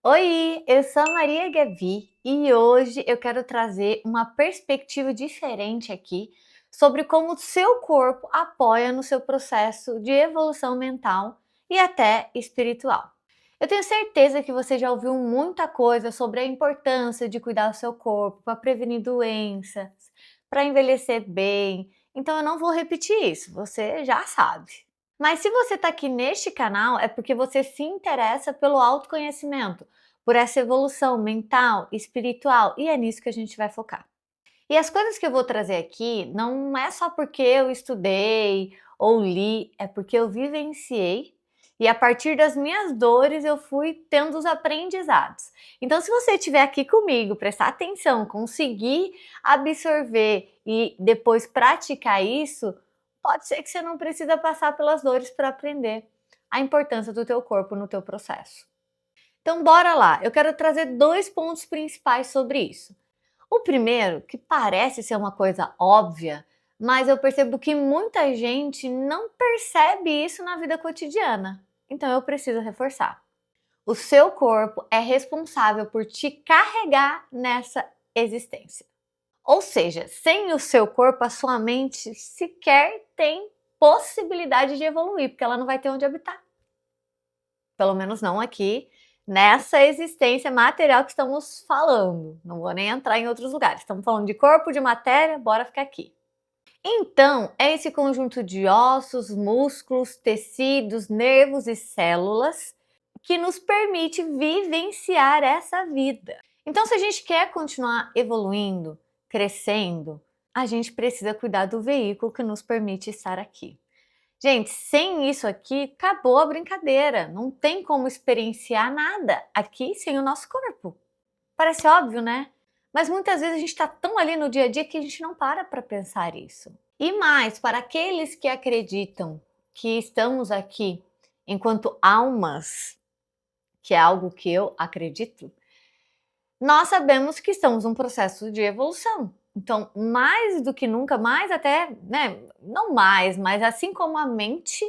Oi, eu sou a Maria Gavi e hoje eu quero trazer uma perspectiva diferente aqui sobre como o seu corpo apoia no seu processo de evolução mental e até espiritual. Eu tenho certeza que você já ouviu muita coisa sobre a importância de cuidar do seu corpo para prevenir doenças, para envelhecer bem, então eu não vou repetir isso, você já sabe. Mas se você está aqui neste canal é porque você se interessa pelo autoconhecimento, por essa evolução mental, espiritual, e é nisso que a gente vai focar. E as coisas que eu vou trazer aqui não é só porque eu estudei ou li, é porque eu vivenciei e a partir das minhas dores eu fui tendo os aprendizados. Então, se você estiver aqui comigo, prestar atenção, conseguir absorver e depois praticar isso, pode ser que você não precisa passar pelas dores para aprender a importância do teu corpo no teu processo. Então, bora lá. Eu quero trazer dois pontos principais sobre isso. O primeiro, que parece ser uma coisa óbvia, mas eu percebo que muita gente não percebe isso na vida cotidiana. Então eu preciso reforçar. O seu corpo é responsável por te carregar nessa existência. Ou seja, sem o seu corpo, a sua mente sequer tem possibilidade de evoluir, porque ela não vai ter onde habitar. Pelo menos não aqui, nessa existência material que estamos falando. Não vou nem entrar em outros lugares. Estamos falando de corpo, de matéria, bora ficar aqui. Então, é esse conjunto de ossos, músculos, tecidos, nervos e células que nos permite vivenciar essa vida. Então, se a gente quer continuar evoluindo, crescendo, a gente precisa cuidar do veículo que nos permite estar aqui. Gente, sem isso aqui, acabou a brincadeira. Não tem como experienciar nada aqui sem o nosso corpo. Parece óbvio, né? Mas muitas vezes a gente está tão ali no dia a dia que a gente não para pensar isso. E mais, para aqueles que acreditam que estamos aqui enquanto almas, que é algo que eu acredito, nós sabemos que estamos num processo de evolução. Então, mais do que nunca, mais até, né, não mais, mas assim como a mente,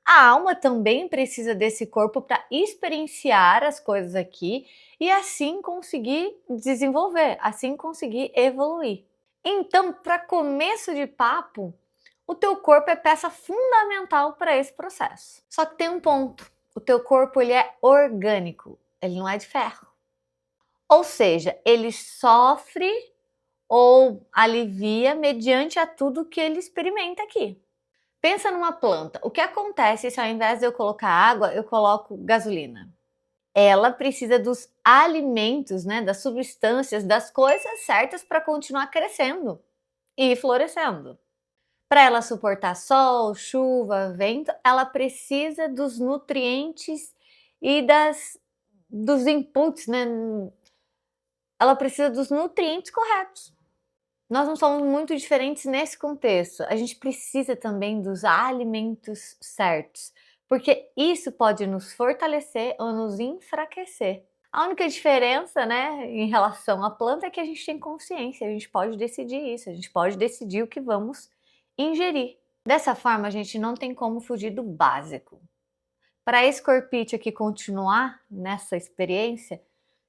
a alma também precisa desse corpo para experienciar as coisas aqui e assim conseguir desenvolver, assim conseguir evoluir. Então, para começo de papo, o teu corpo é peça fundamental para esse processo. Só que tem um ponto, o teu corpo ele é orgânico, ele não é de ferro. Ou seja, ele sofre ou alivia mediante a tudo que ele experimenta aqui. Pensa numa planta. O que acontece se ao invés de eu colocar água, eu coloco gasolina? Ela precisa dos alimentos, né, das substâncias, das coisas certas para continuar crescendo e florescendo. Para ela suportar sol, chuva, vento, ela precisa dos nutrientes e dos inputs, né? Ela precisa dos nutrientes corretos. Nós não somos muito diferentes nesse contexto. A gente precisa também dos alimentos certos, porque isso pode nos fortalecer ou nos enfraquecer. A única diferença, né, em relação à planta é que a gente tem consciência, a gente pode decidir isso, a gente pode decidir o que vamos ingerir. Dessa forma, a gente não tem como fugir do básico. Para esse corpite aqui continuar nessa experiência,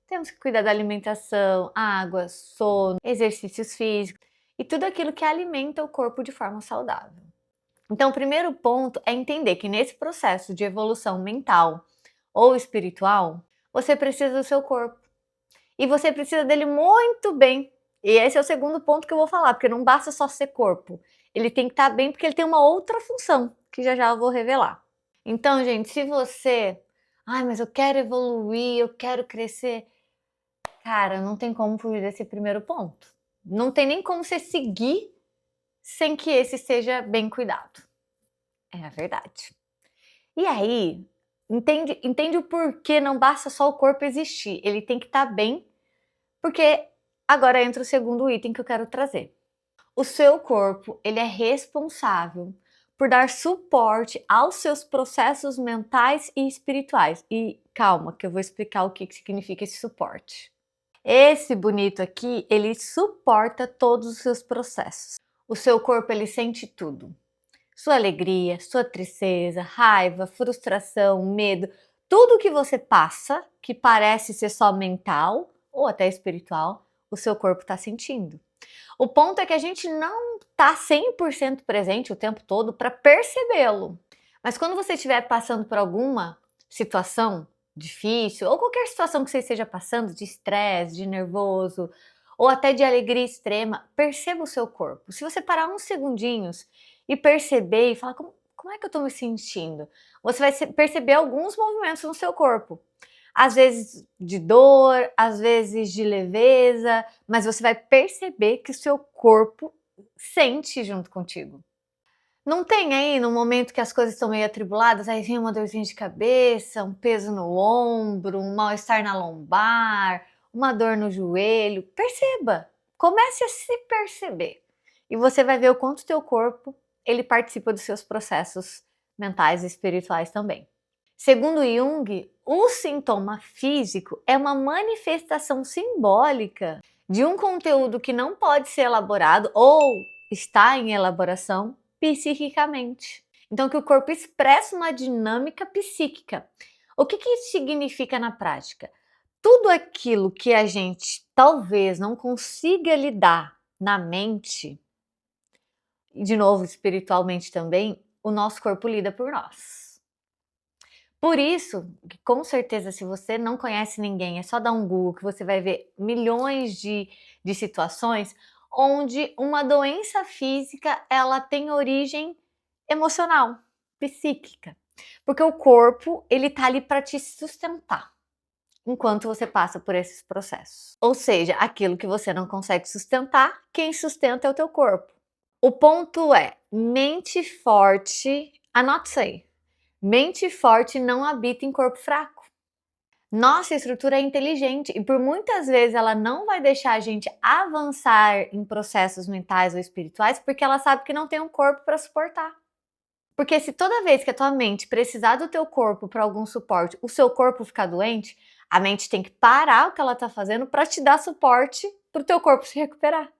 temos que cuidar da alimentação, água, sono, exercícios físicos e tudo aquilo que alimenta o corpo de forma saudável. Então, o primeiro ponto é entender que nesse processo de evolução mental ou espiritual, você precisa do seu corpo. E você precisa dele muito bem. E esse é o segundo ponto que eu vou falar, porque não basta só ser corpo. Ele tem que estar bem porque ele tem uma outra função, que já já eu vou revelar. Então, gente, se você... Ai, mas eu quero evoluir, eu quero crescer. Cara, não tem como fugir desse primeiro ponto. Não tem nem como você seguir sem que esse seja bem cuidado. É a verdade. E aí, entende o porquê não basta só o corpo existir. Ele tem que estar bem, porque agora entra o segundo item que eu quero trazer. O seu corpo, ele é responsável por dar suporte aos seus processos mentais e espirituais. E calma, que eu vou explicar o que significa esse suporte. Esse bonito aqui, ele suporta todos os seus processos. O seu corpo, ele sente tudo. Sua alegria, sua tristeza, raiva, frustração, medo, tudo que você passa, que parece ser só mental ou até espiritual, o seu corpo está sentindo. O ponto é que a gente não está 100% presente o tempo todo para percebê-lo. Mas quando você estiver passando por alguma situação difícil, ou qualquer situação que você esteja passando, de estresse, de nervoso, ou até de alegria extrema, perceba o seu corpo. Se você parar uns segundinhos e perceber e falar como é que eu estou me sentindo, você vai perceber alguns movimentos no seu corpo. Às vezes de dor, às vezes de leveza, mas você vai perceber que o seu corpo sente junto contigo. Não tem aí, no momento que as coisas estão meio atribuladas, aí vem uma dorzinha de cabeça, um peso no ombro, um mal-estar na lombar, uma dor no joelho. Perceba, comece a se perceber. E você vai ver o quanto o teu corpo, ele participa dos seus processos mentais e espirituais também. Segundo Jung, o sintoma físico é uma manifestação simbólica de um conteúdo que não pode ser elaborado ou está em elaboração psiquicamente. Então, que o corpo expressa uma dinâmica psíquica. O que isso significa na prática? Tudo aquilo que a gente talvez não consiga lidar na mente, e de novo espiritualmente também, o nosso corpo lida por nós. Por isso, com certeza, se você não conhece ninguém, é só dar um Google que você vai ver milhões de situações onde uma doença física ela tem origem emocional, psíquica. Porque o corpo, ele tá ali para te sustentar enquanto você passa por esses processos. Ou seja, aquilo que você não consegue sustentar, quem sustenta é o teu corpo. O ponto é, mente forte, anote isso aí. Mente forte não habita em corpo fraco. Nossa estrutura é inteligente e por muitas vezes ela não vai deixar a gente avançar em processos mentais ou espirituais porque ela sabe que não tem um corpo para suportar. Porque se toda vez que a tua mente precisar do teu corpo para algum suporte, o seu corpo ficar doente, a mente tem que parar o que ela está fazendo para te dar suporte para o teu corpo se recuperar.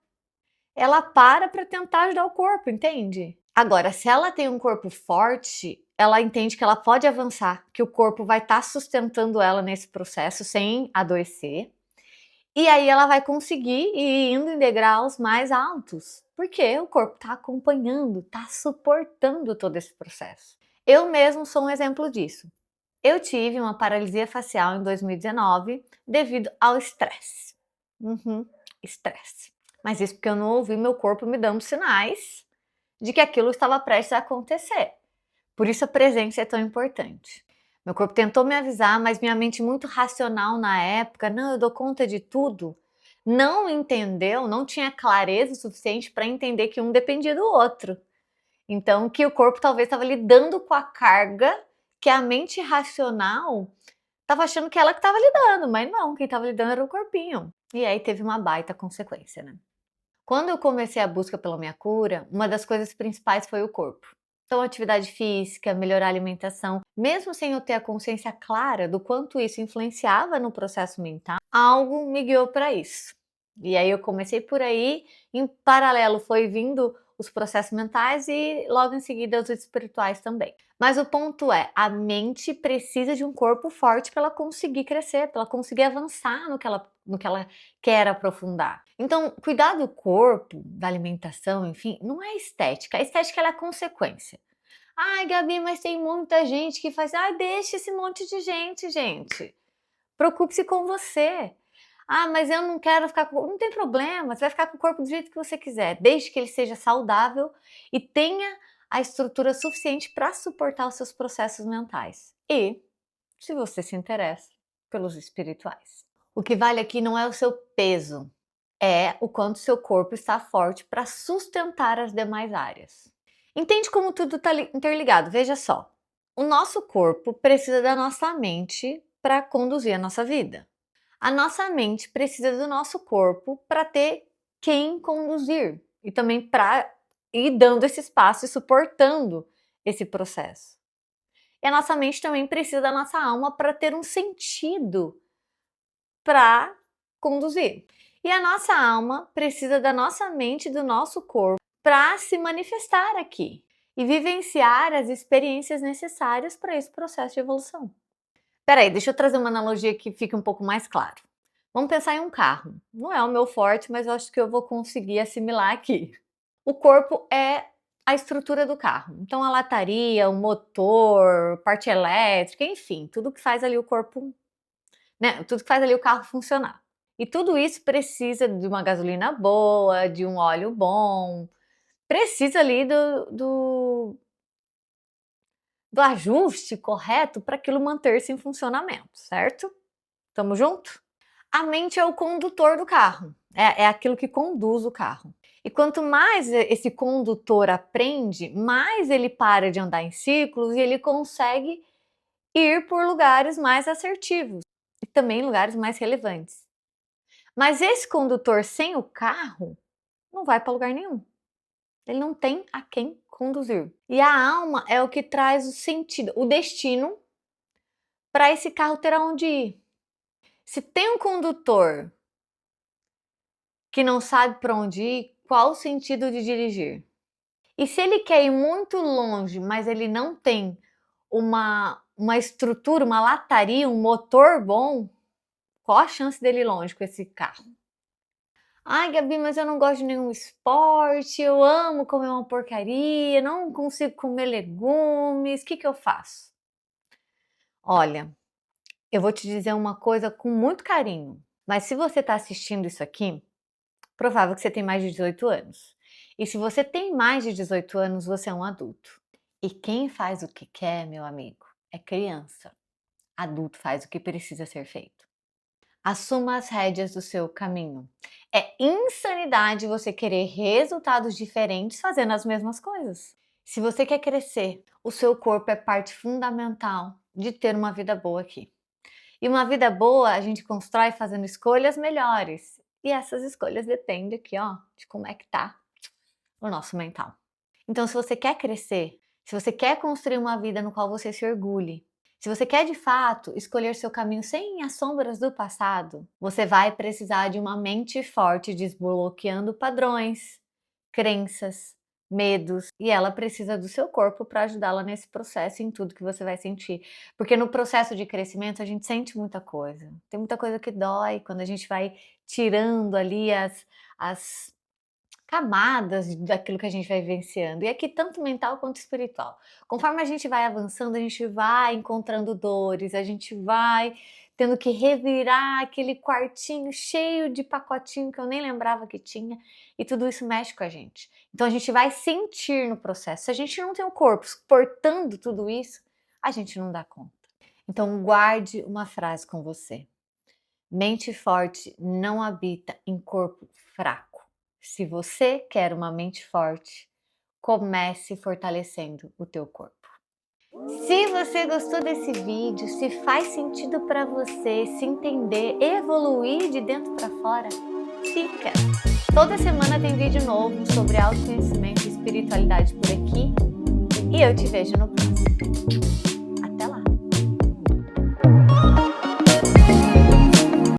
Ela para tentar ajudar o corpo, entende? Agora, se ela tem um corpo forte, ela entende que ela pode avançar, que o corpo vai estar sustentando ela nesse processo sem adoecer. E aí ela vai conseguir ir indo em degraus mais altos, porque o corpo está acompanhando, está suportando todo esse processo. Eu mesmo sou um exemplo disso. Eu tive uma paralisia facial em 2019 devido ao estresse. Estresse. Mas isso porque eu não ouvi meu corpo me dando sinais de que aquilo estava prestes a acontecer. Por isso a presença é tão importante. Meu corpo tentou me avisar, mas minha mente muito racional na época, não, eu dou conta de tudo, não entendeu, não tinha clareza o suficiente para entender que um dependia do outro. Então, que o corpo talvez estava lidando com a carga que a mente racional estava achando que ela que estava lidando, mas não, quem estava lidando era o corpinho. E aí teve uma baita consequência, né? Quando eu comecei a busca pela minha cura, uma das coisas principais foi o corpo. Então, atividade física, melhorar a alimentação, mesmo sem eu ter a consciência clara do quanto isso influenciava no processo mental, algo me guiou para isso. E aí eu comecei por aí, em paralelo foi vindo os processos mentais e logo em seguida os espirituais também. Mas o ponto é, a mente precisa de um corpo forte para ela conseguir crescer, para ela conseguir avançar no que ela quer aprofundar. Então, cuidar do corpo, da alimentação, enfim, não é estética. A estética ela é consequência. Ai, Gabi, mas tem muita gente que faz. Ai, deixa esse monte de gente, gente. Preocupe-se com você. Ah, mas eu não quero ficar com. Não tem problema, você vai ficar com o corpo do jeito que você quiser, desde que ele seja saudável e tenha a estrutura suficiente para suportar os seus processos mentais. E, se você se interessa, pelos espirituais. O que vale aqui não é o seu peso, é o quanto seu corpo está forte para sustentar as demais áreas. Entende como tudo está interligado? Veja só. O nosso corpo precisa da nossa mente para conduzir a nossa vida. A nossa mente precisa do nosso corpo para ter quem conduzir e também para ir dando esse espaço e suportando esse processo. E a nossa mente também precisa da nossa alma para ter um sentido para conduzir. E a nossa alma precisa da nossa mente e do nosso corpo para se manifestar aqui e vivenciar as experiências necessárias para esse processo de evolução. Espera aí, deixa eu trazer uma analogia que fique um pouco mais claro. Vamos pensar em um carro. Não é o meu forte, mas eu acho que eu vou conseguir assimilar aqui. O corpo é a estrutura do carro. Então a lataria, o motor, parte elétrica, enfim, tudo que faz ali o corpo, né? Tudo que faz ali o carro funcionar. E tudo isso precisa de uma gasolina boa, de um óleo bom, precisa ali do ajuste correto para aquilo manter-se em funcionamento, certo? Tamo junto? A mente é o condutor do carro, é aquilo que conduz o carro. E quanto mais esse condutor aprende, mais ele para de andar em ciclos e ele consegue ir por lugares mais assertivos e também lugares mais relevantes. Mas esse condutor sem o carro não vai para lugar nenhum. Ele não tem a quem conduzir. E a alma é o que traz o sentido, o destino para esse carro ter aonde ir. Se tem um condutor que não sabe para onde ir, qual o sentido de dirigir? E se ele quer ir muito longe, mas ele não tem uma estrutura, uma lataria, um motor bom, qual a chance dele ir longe com esse carro? Ai, Gabi, mas eu não gosto de nenhum esporte, eu amo comer uma porcaria, não consigo comer legumes, o que eu faço? Olha, eu vou te dizer uma coisa com muito carinho, mas se você está assistindo isso aqui, provável que você tem mais de 18 anos. E se você tem mais de 18 anos, você é um adulto. E quem faz o que quer, meu amigo, é criança. Adulto faz o que precisa ser feito. Assuma as rédeas do seu caminho. É insanidade você querer resultados diferentes fazendo as mesmas coisas. Se você quer crescer, o seu corpo é parte fundamental de ter uma vida boa aqui. E uma vida boa a gente constrói fazendo escolhas melhores. E essas escolhas dependem aqui, ó, de como é que tá o nosso mental. Então, se você quer crescer, se você quer construir uma vida no qual você se orgulhe, se você quer de fato escolher seu caminho sem as sombras do passado, você vai precisar de uma mente forte desbloqueando padrões, crenças, medos, e ela precisa do seu corpo para ajudá-la nesse processo, em tudo que você vai sentir. Porque no processo de crescimento a gente sente muita coisa. Tem muita coisa que dói quando a gente vai tirando ali as camadas daquilo que a gente vai vivenciando. E aqui tanto mental quanto espiritual. Conforme a gente vai avançando, a gente vai encontrando dores, a gente vai tendo que revirar aquele quartinho cheio de pacotinho que eu nem lembrava que tinha, e tudo isso mexe com a gente. Então a gente vai sentir no processo. Se a gente não tem o corpo suportando tudo isso, a gente não dá conta. Então guarde uma frase com você. Mente forte não habita em corpo fraco. Se você quer uma mente forte, comece fortalecendo o teu corpo. Se você gostou desse vídeo, se faz sentido para você se entender, evoluir de dentro para fora, fica! Toda semana tem vídeo novo sobre autoconhecimento e espiritualidade por aqui e eu te vejo no próximo.